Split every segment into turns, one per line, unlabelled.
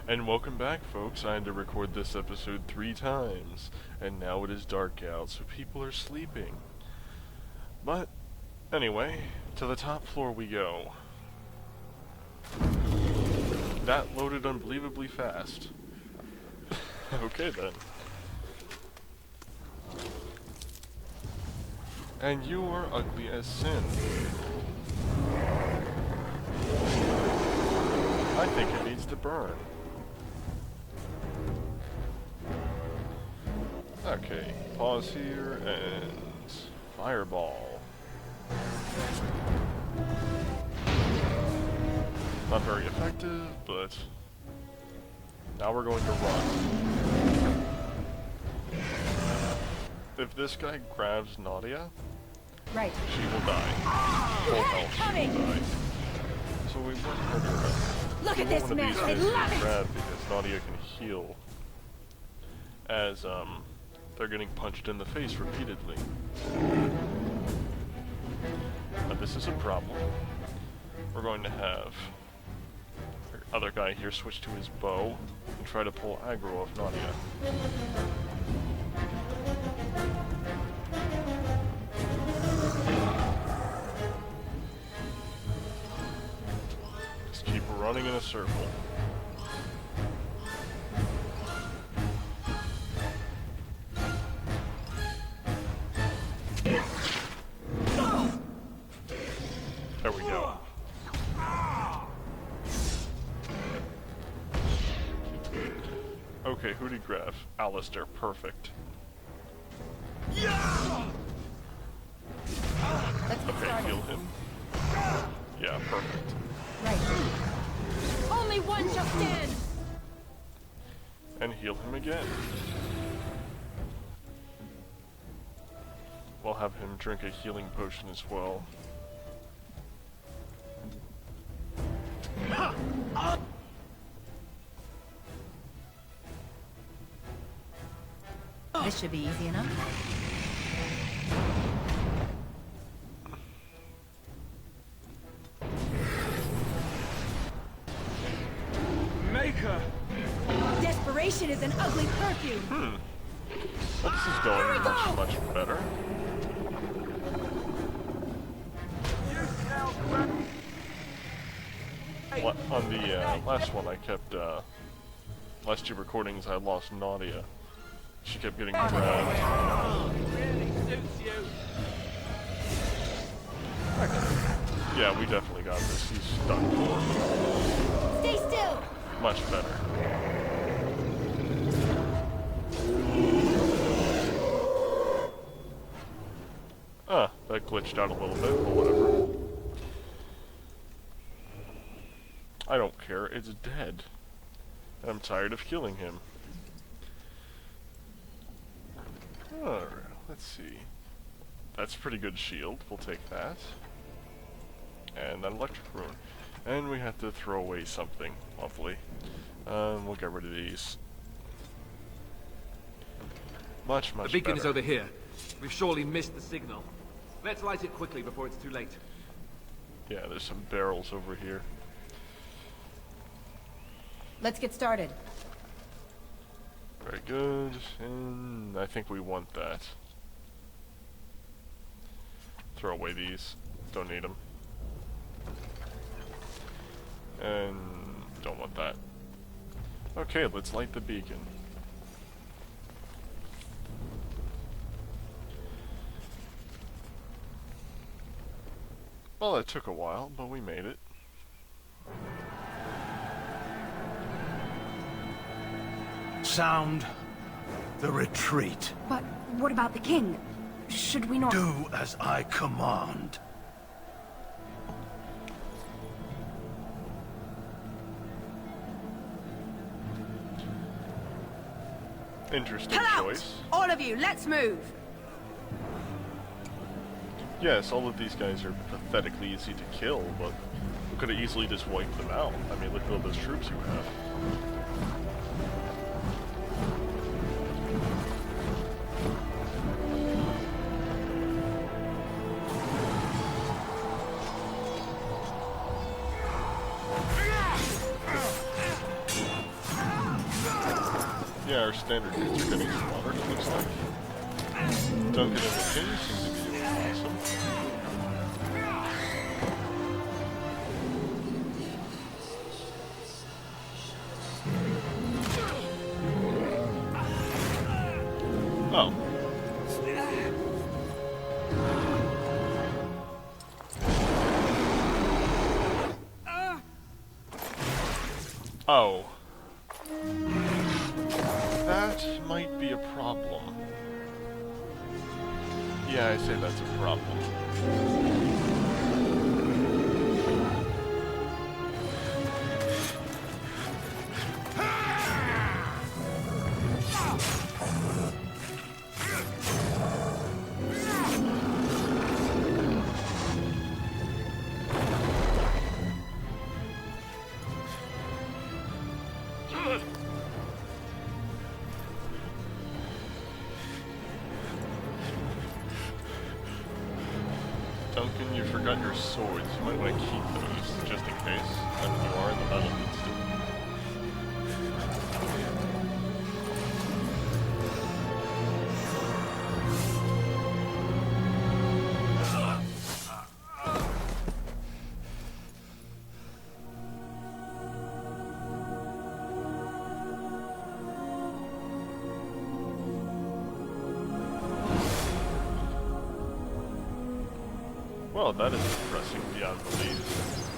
And welcome back, folks. I had to record this episode 3 times, and now it is dark out, so people are sleeping. But, anyway, to the top floor we go. That loaded unbelievably fast. Okay then. And you are ugly as sin. I think it needs to burn. Okay, pause here and fireball. Not very effective, but now we're going to run. If this guy grabs Nadia,
right,
she will die. Full health, she will die. So we won't hurt her.
Look at this mess, I love it!
Grab because Nadia can heal. As, they're getting punched in the face repeatedly. Now this is a problem. We're going to have the other guy here switch to his bow and try to pull aggro off Nadia. Just keep running in a circle. There we go. Okay, who'd he grab? Alistair, perfect.
Let's get
Okay,
started.
heal him. Yeah, perfect.
Right. Only one shall stand!
And heal him again. We'll have him drink a healing potion as well.
This should be easy enough.
Maker!
Desperation is an ugly perfume!
Well, this is going much better. On the last one, I kept, last 2 recordings, I lost Nadia. She kept getting grabbed.
Really suits you.
Yeah, we definitely got this. He's stuck for.
Stay still!
Much better. That glitched out a little bit, but whatever. I don't care, it's dead. And I'm tired of killing him. Alright, let's see. That's a pretty good shield, we'll take that. And an electric rune. And we have to throw away something, lovely. We'll get rid of these. Much
The beacon
better.
is over here. We've surely missed the signal. Let's light it quickly before it's too late.
Yeah, there's some barrels over here.
Let's get started.
Very good, and I think we want that. Throw away these. Don't need them. And don't want that. Okay, let's light the beacon. Well, that took a while, but we made it.
Sound the retreat.
But what about the king? Should we not...
Do as I command.
Interesting
Pull out!
choice.
All of you, let's move!
Yes, all of these guys are pathetically easy to kill, but we could have easily just wiped them out. I mean, look at all those troops you have. Yeah, our standard dudes are getting slaughtered, it looks like. Duncan and the King seem to be doing awesome. Oh. Oh. That might be a problem. Yeah, I say that's a problem. Duncan, you forgot your swords. You might want to keep those, just in case. I mean, you are in the battlefield still. Well, that is depressing beyond belief.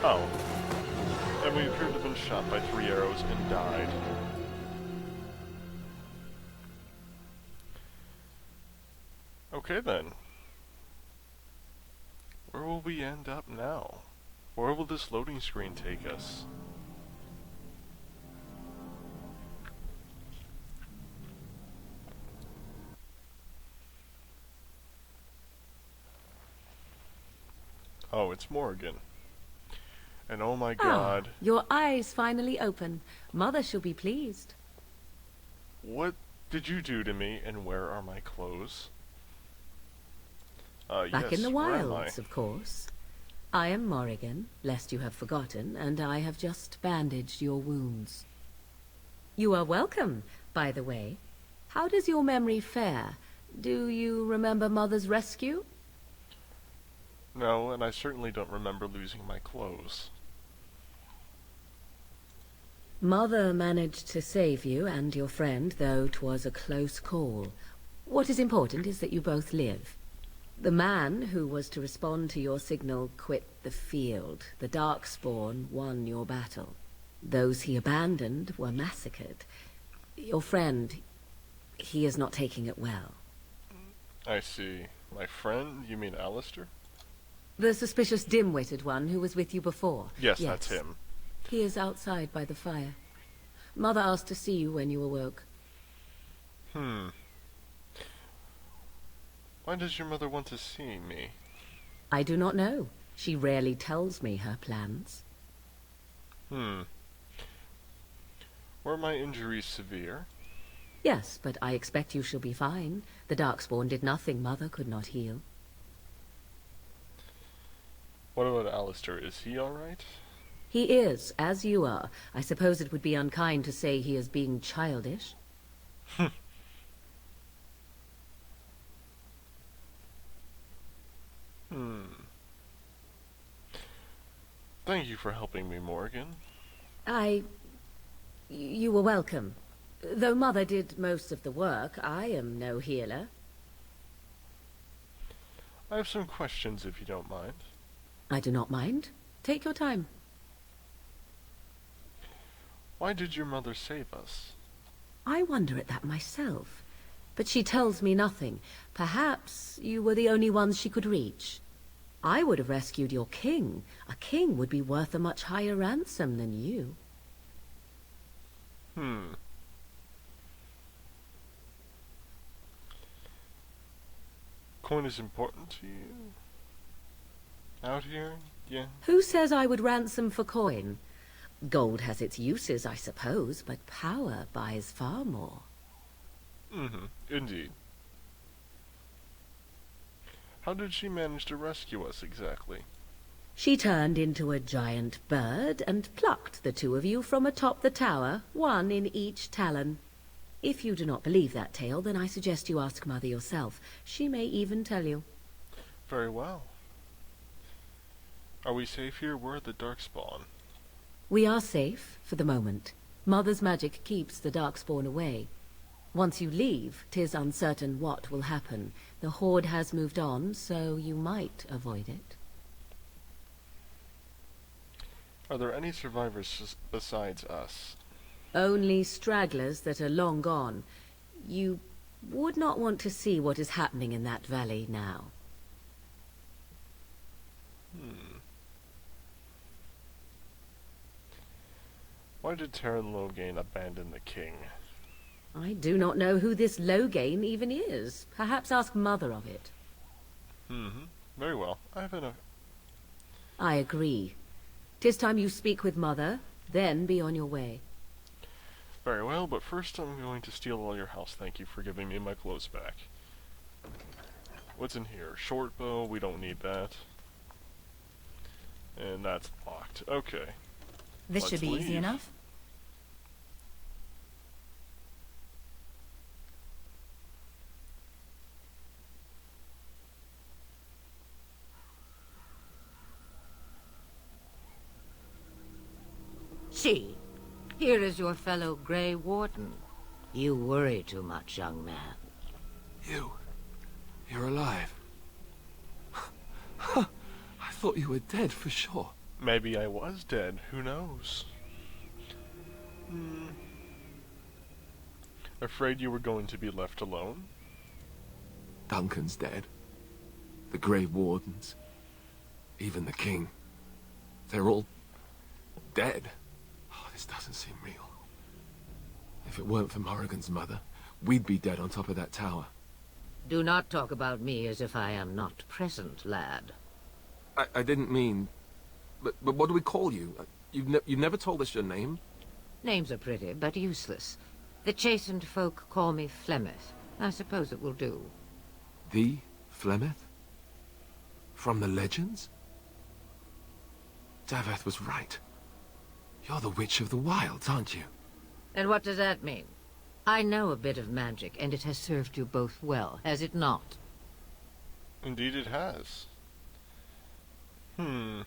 Oh. And we appear to have been shot by 3 arrows and died. Okay then. Where will we end up now? Where will this loading screen take us? Oh, it's Morrigan. And oh my god.
Ah, your eyes finally open. Mother shall be pleased.
What did you do to me, and where are my clothes?
Back
yes,
in the
where am
wilds, of course. I am Morrigan, lest you have forgotten, and I have just bandaged your wounds. You are welcome, by the way. How does your memory fare? Do you remember Mother's rescue?
No, and I certainly don't remember losing my clothes.
Mother managed to save you and your friend, though 'twas a close call. What is important is that you both live. The man who was to respond to your signal quit the field. The Darkspawn won your battle. Those he abandoned were massacred. Your friend, he is not taking it well.
I see. My friend? You mean Alistair?
The suspicious dim-witted one who was with you before?
Yes, that's him.
He is outside by the fire. Mother asked to see you when you awoke.
Why does your mother want to see me?
I do not know. She rarely tells me her plans.
Were my injuries severe?
Yes, but I expect you shall be fine. The Darkspawn did nothing Mother could not heal.
What about Alistair? Is he alright?
He is, as you are. I suppose it would be unkind to say he is being childish. Thank you for helping me, Morrigan. You were welcome. Though Mother did most of the work, I am no healer.
I have some questions, if you don't mind.
I do not mind. Take your time.
Why did your mother save us?
I wonder at that myself. But she tells me nothing. Perhaps you were the only ones she could reach. I would have rescued your king. A king would be worth a much higher ransom than you.
Coin is important to you? Out here? Yeah.
Who says I would ransom for coin? Gold has its uses, I suppose, but power buys far more.
Indeed. How did she manage to rescue us exactly?
She turned into a giant bird and plucked the two of you from atop the tower, one in each talon. If you do not believe that tale, then I suggest you ask Mother yourself. She may even tell you.
Very well. Are we safe here? We're at the Darkspawn.
We are safe, for the moment. Mother's magic keeps the Darkspawn away. Once you leave, 'tis uncertain what will happen. The Horde has moved on, so you might avoid it.
Are there any survivors besides us?
Only stragglers that are long gone. You would not want to see what is happening in that valley now.
Why did Terran Loghain abandon the king?
I do not know who this Loghain even is. Perhaps ask Mother of it.
Very well. I have enough.
I agree. 'Tis time you speak with Mother, then be on your way.
Very well, but first I'm going to steal all your house. Thank you for giving me my clothes back. What's in here? Short bow, we don't need that. And that's locked. Okay.
This
Let's
should be easy
leave.
enough.
See, here is your fellow Grey Warden. You worry too much, young man.
You're alive. I thought you were dead for sure.
Maybe I was dead. Who knows? Afraid you were going to be left alone?
Duncan's dead. The Grey Wardens. Even the King. They're all dead. Oh, this doesn't seem real. If it weren't for Morrigan's mother, we'd be dead on top of that tower.
Do not talk about me as if I am not present, lad.
I didn't mean... But what do we call you? You've never told us your name?
Names are pretty, but useless. The chastened folk call me Flemeth. I suppose it will do.
The Flemeth? From the legends? Daveth was right. You're the Witch of the Wilds, aren't you?
And what does that mean? I know a bit of magic, and it has served you both well, has it not?
Indeed it has. Who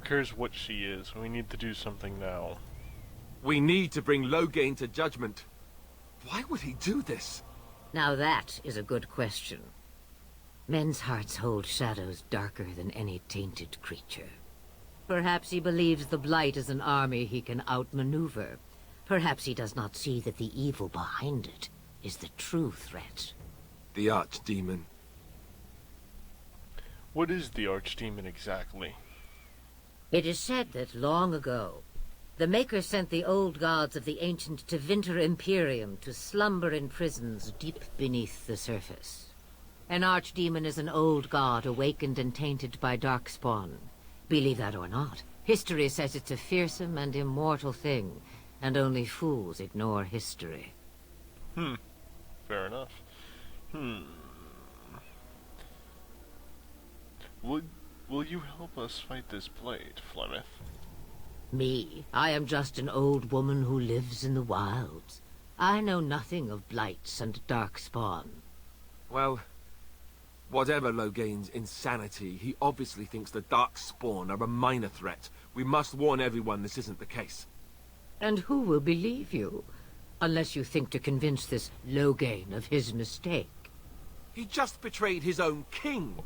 cares what she is? We need to do something now.
We need to bring Loghain to judgment. Why would he do this?
Now that is a good question. Men's hearts hold shadows darker than any tainted creature. Perhaps he believes the Blight is an army he can outmaneuver. Perhaps he does not see that the evil behind it is the true threat.
The Archdemon.
What is the Archdemon exactly?
It is said that long ago, the Maker sent the old gods of the ancient Tevinter Imperium to slumber in prisons deep beneath the surface. An Archdemon is an old god awakened and tainted by Darkspawn. Believe that or not, history says it's a fearsome and immortal thing, and only fools ignore history.
Fair enough. Will you help us fight this Blight, Flemeth?
Me? I am just an old woman who lives in the wilds. I know nothing of blights and Darkspawn.
Well, whatever Loghain's insanity, he obviously thinks the Darkspawn are a minor threat. We must warn everyone this isn't the case.
And who will believe you? Unless you think to convince this Loghain of his mistake.
He just betrayed his own king.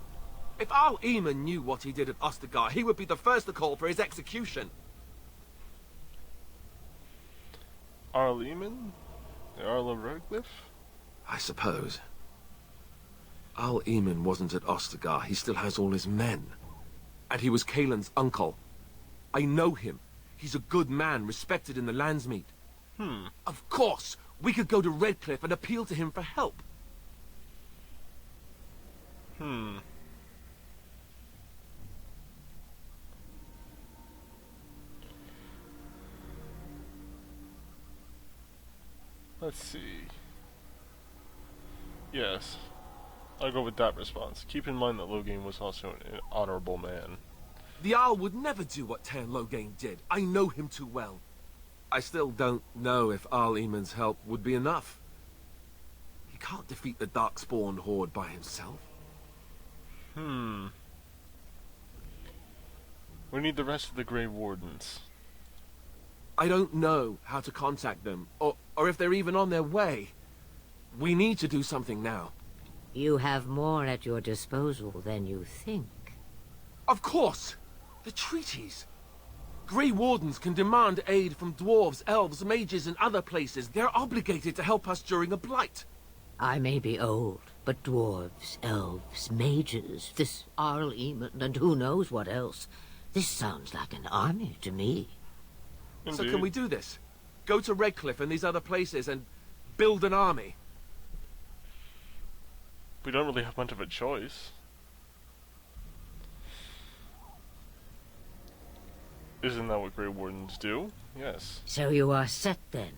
If Arl Eamon knew what he did at Ostagar, he would be the first to call for his execution.
Arl Eamon? The Arl of Redcliffe?
I suppose. Arl Eamon wasn't at Ostagar. He still has all his men. And he was Kaelin's uncle. I know him. He's a good man, respected in the Landsmeet. Of course, we could go to Redcliffe and appeal to him for help.
Let's see. Yes. I'll go with that response. Keep in mind that Loghain was also an honorable man.
The Jarl would never do what Téa Loghain did. I know him too well. I still don't know if Arl Eamon's help would be enough. He can't defeat the Darkspawn horde by himself.
We need the rest of the Grey Wardens.
I don't know how to contact them, or if they're even on their way. We need to do something now.
You have more at your disposal than you think.
Of course! The treaties! Grey Wardens can demand aid from dwarves, elves, mages, and other places. They're obligated to help us during a blight.
I may be old, but dwarves, elves, mages, this Arl Eamon, and who knows what else. This sounds like an army to me.
So
Indeed.
can we do this? Go to Redcliffe and these other places and build an army?
We don't really have much of a choice. Isn't that what Grey Wardens do? Yes.
So you are set then,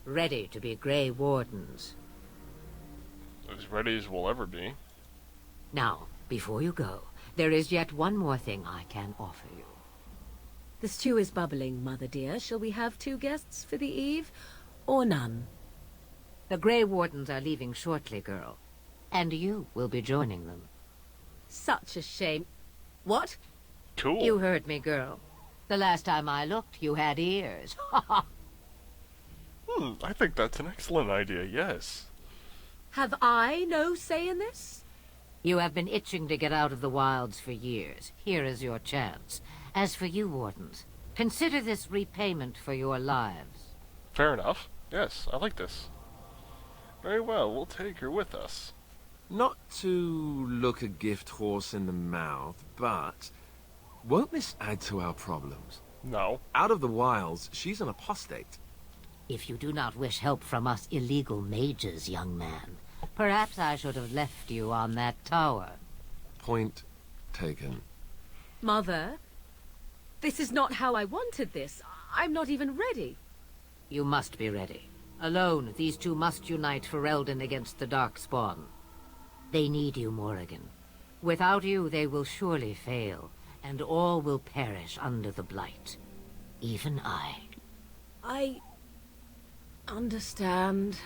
ready to be Grey Wardens.
As ready as we'll ever be.
Now, before you go, there is yet one more thing I can offer you.
The stew is bubbling, Mother dear. Shall we have 2 guests for the eve, or none?
The Grey Wardens are leaving shortly, girl. And you will be joining them.
Such a shame. What?
Cool.
You heard me, girl. The last time I looked, you had ears.
I think that's an excellent idea, yes.
Have I no say in this?
You have been itching to get out of the wilds for years. Here is your chance. As for you, Wardens, consider this repayment for your lives.
Fair enough. Yes, I like this. Very well, we'll take her with us.
Not to look a gift horse in the mouth, but won't this add to our problems?
No.
Out of the wilds, she's an apostate.
If you do not wish help from us illegal mages, young man, perhaps I should have left you on that tower.
Point taken.
Mother, this is not how I wanted this. I'm not even ready.
You must be ready. Alone, these two must unite Ferelden against the Darkspawn. They need you, Morrigan. Without you, they will surely fail, and all will perish under the Blight. Even I.
I understand.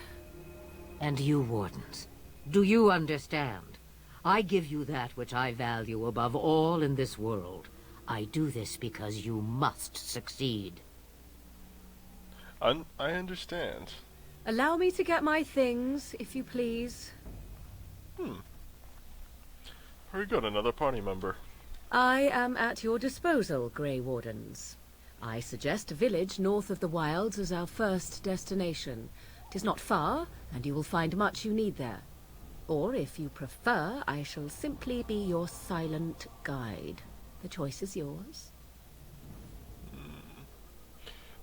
And you, Wardens, do you understand? I give you that which I value above all in this world. I do this because you must succeed.
I understand.
Allow me to get my things, if you please.
Very good, another party member.
I am at your disposal, Grey Wardens. I suggest a village north of the wilds as our first destination. 'Tis not far, and you will find much you need there. Or, if you prefer, I shall simply be your silent guide. The choice is yours.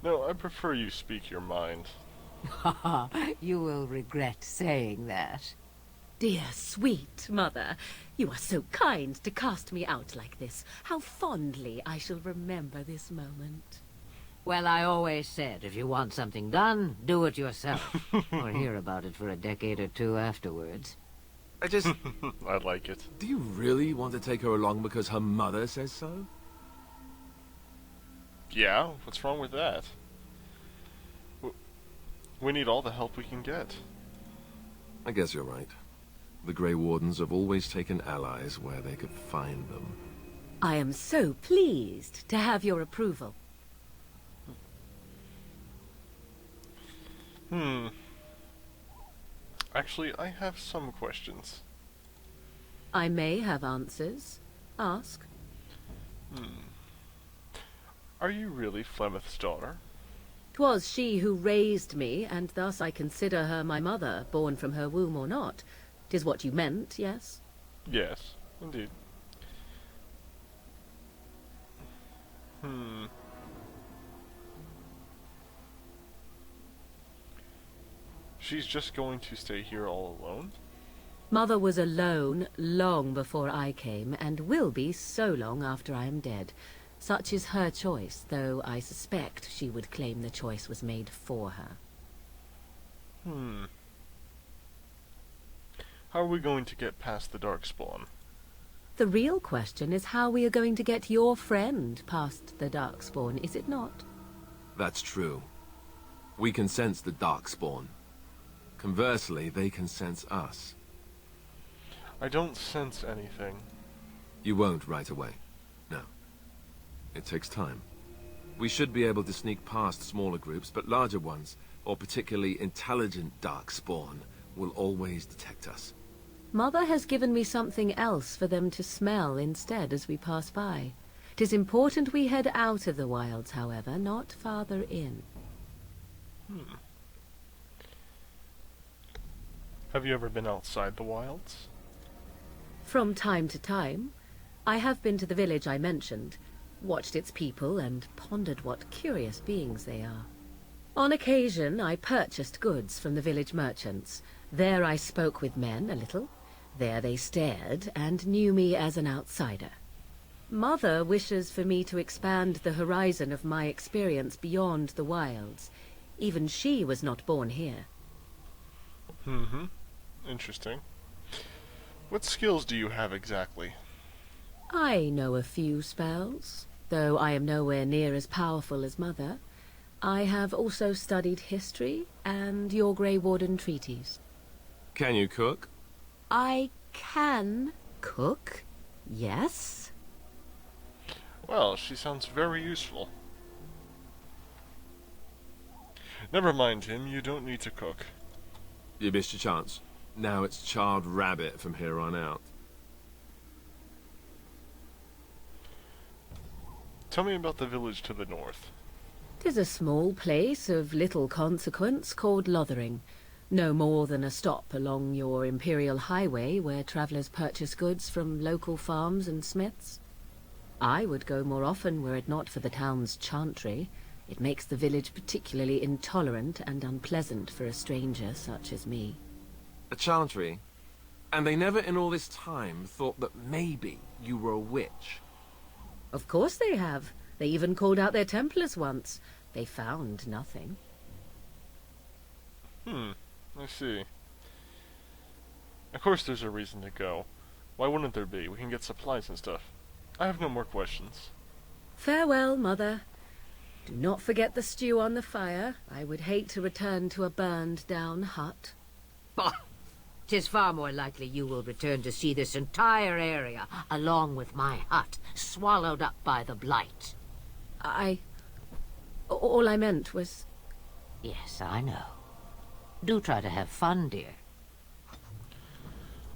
No, I prefer you speak your mind.
You will regret saying that.
Dear, sweet mother, you are so kind to cast me out like this. How fondly I shall remember this moment.
Well, I always said, if you want something done, do it yourself. Or hear about it for a decade or two afterwards.
I just...
I like it.
Do you really want to take her along because her mother says so?
Yeah, what's wrong with that? We need all the help we can get.
I guess you're right. The Grey Wardens have always taken allies where they could find them.
I am so pleased to have your approval.
Actually, I have some questions.
I may have answers. Ask.
Are you really Flemeth's daughter?
'Twas she who raised me, and thus I consider her my mother, born from her womb or not. 'Tis what you meant, yes?
Yes, indeed. She's just going to stay here all alone?
Mother was alone long before I came, and will be so long after I am dead. Such is her choice, though I suspect she would claim the choice was made for her.
How are we going to get past the Darkspawn?
The real question is how we are going to get your friend past the Darkspawn, is it not?
That's true. We can sense the Darkspawn. Conversely, they can sense us.
I don't sense anything.
You won't right away. No. It takes time. We should be able to sneak past smaller groups, but larger ones, or particularly intelligent Darkspawn, will always detect us.
Mother has given me something else for them to smell instead as we pass by. 'Tis important we head out of the wilds, however, not farther in.
Have you ever been outside the wilds?
From time to time, I have been to the village I mentioned, watched its people, and pondered what curious beings they are. On occasion, I purchased goods from the village merchants. There I spoke with men a little. There they stared and knew me as an outsider. Mother wishes for me to expand the horizon of my experience beyond the wilds. Even she was not born here.
Interesting. What skills do you have exactly?
I know a few spells, though I am nowhere near as powerful as Mother. I have also studied history and your Grey Warden treaties.
Can you cook?
I can cook, yes.
Well, she sounds very useful. Never mind him, you don't need to cook.
You missed your chance. Now it's charred rabbit from here on out.
Tell me about the village to the north.
'Tis a small place of little consequence called Lothering. No more than a stop along your imperial highway where travellers purchase goods from local farms and smiths. I would go more often were it not for the town's chantry. It makes the village particularly intolerant and unpleasant for a stranger such as me.
A chantry? And they never in all this time thought that maybe you were a witch?
Of course they have. They even called out their Templars once. They found nothing.
I see. Of course there's a reason to go. Why wouldn't there be? We can get supplies and stuff. I have no more questions.
Farewell, Mother. Do not forget the stew on the fire. I would hate to return to a burned-down hut.
Bah! 'Tis far more likely you will return to see this entire area, along with my hut, swallowed up by the blight.
All I meant was...
Yes, I know. Do try to have fun, dear.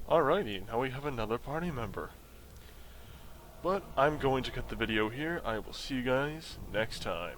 Alrighty, now we have another party member. But I'm going to cut the video here. I will see you guys next time.